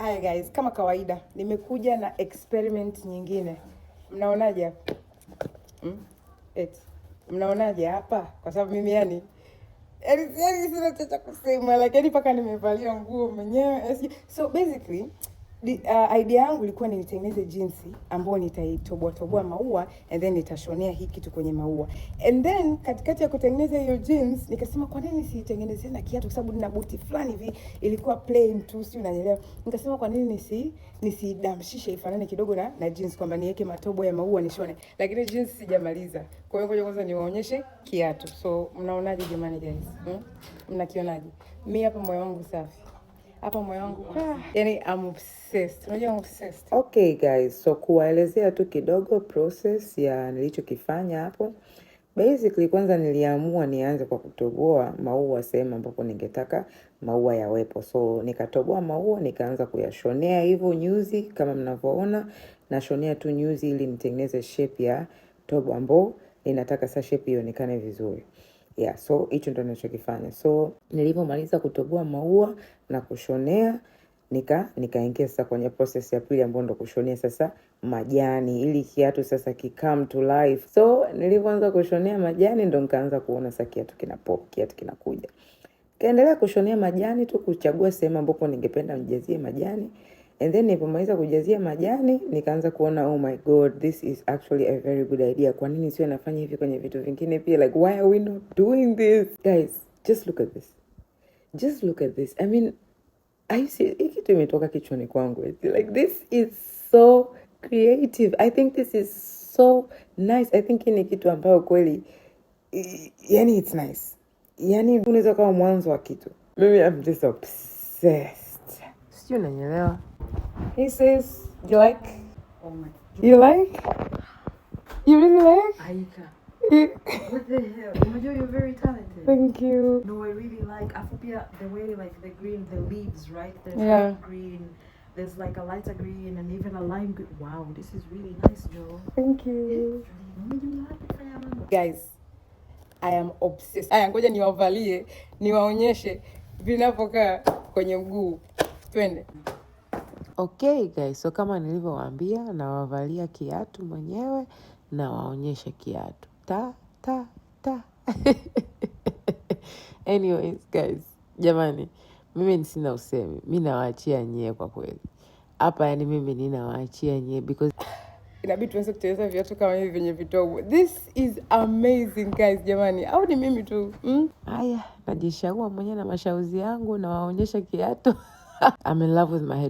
Hi guys, kama kawaida nimekuja na experiment nyingine. Mnaonaje hapa? Mnaonaje hapa? Kwa sababu mimi yani sina cha kusema, lakini mpaka nimevalia nguo mwenyewe. So basically idea yangu ilikuwa nitengeneze jinsi ambayo nitaitoboa maua and then nitashonea hii kitu kwenye maua. And then katikati ya kutengeneza hiyo jeans nikasema kwa nini siitengenezee na kiatu, kwa sababu nina buti fulani hivi ilikuwa plain tu, si unanielewa. Nikasema kwa nini nisidamshishe ifanane kidogo na jeans, kwamba niweke matobo ya maua nishone. Lakini jeans sijamaliza. Kwa hiyo ngoja kwanza niwaonyeshe kiatu. So mnaonaje jamani guys? Mnakionaje? Mimi hapa moyo wangu safi. Hapa moyo wangu yani I'm obsessed. Unajua I'm obsessed. Okay guys, so kuwaelezea tu kidogo process ya nilichokifanya hapo. Basically kwanza niliamua nianze kwa kutoboa maua sehemu ambapo ningetaka maua yawepo. So nikatoboa maua, nikaanza kuyashonea hivyo nyuzi kama mnavyoona. Nashonea tu nyuzi ili nitengeneze shape ya tobo ambao ninataka sasa shape ionekane vizuri. Yeah, so hicho ndo ninachokifanya. So nilipomaliza kutoboa maua na kushonea, nikaingia sasa kwenye process ya pili ambayo ndo kushonea sasa majani ili kiatu sasa come to life. So nilipoanza kushonea majani ndo nikaanza kuona sasa kiatu kina pop, kiatu kinakuja. Kaendelea kushonea majani tu, kuchagua sehemu ambapo ningependa nijazie majani. And then nilipomaliza kujazia majani nikaanza kuona oh my god, this is actually a very good idea. Kwa nini sio nafanya hivi kwenye vitu vingine pia? Like why are we not doing this? Guys, just look at this. Just look at this. I mean, I see kitu imetoka kichwani kwangu. Like this is so creative. I think this is so nice. I think ni kitu ambayo kweli yani it's nice. Yani unaweza kama mwanzo wa kitu. Maybe I'm just obsessed. Sio unanielewa? He says, you like? Oh my. You like? You really like? Aika. What the hell? Unajua you're very talented. Thank you. No, I really like Afupia, the way like the green, the leaves, right? There's Yeah. green. There's like a lighter green and even a lime green. Wow, this is really nice, Joe. Thank you. Guys, I am obsessed. Aya, ngoja niwavalie, niwaonyeshe vinavyokaa kwenye mguu. Twende. Okay guys, so kama nilivyowaambia nawavalia kiatu mwenyewe na waonyesha kiatu. Ta. Anyways guys, jamani, mimi sina usemi. Mimi nawaachia nyie kwa kweli. Hapa yani mimi ninawaachia nyie because inabidi tuanze kutengeneza viatu kama hivi vyenye vitobo. This is amazing guys, jamani. Au ni mimi tu? Haya, najishaua mwenyewe na mashauzi yangu na waonyesha kiatu. I'm in love with my head.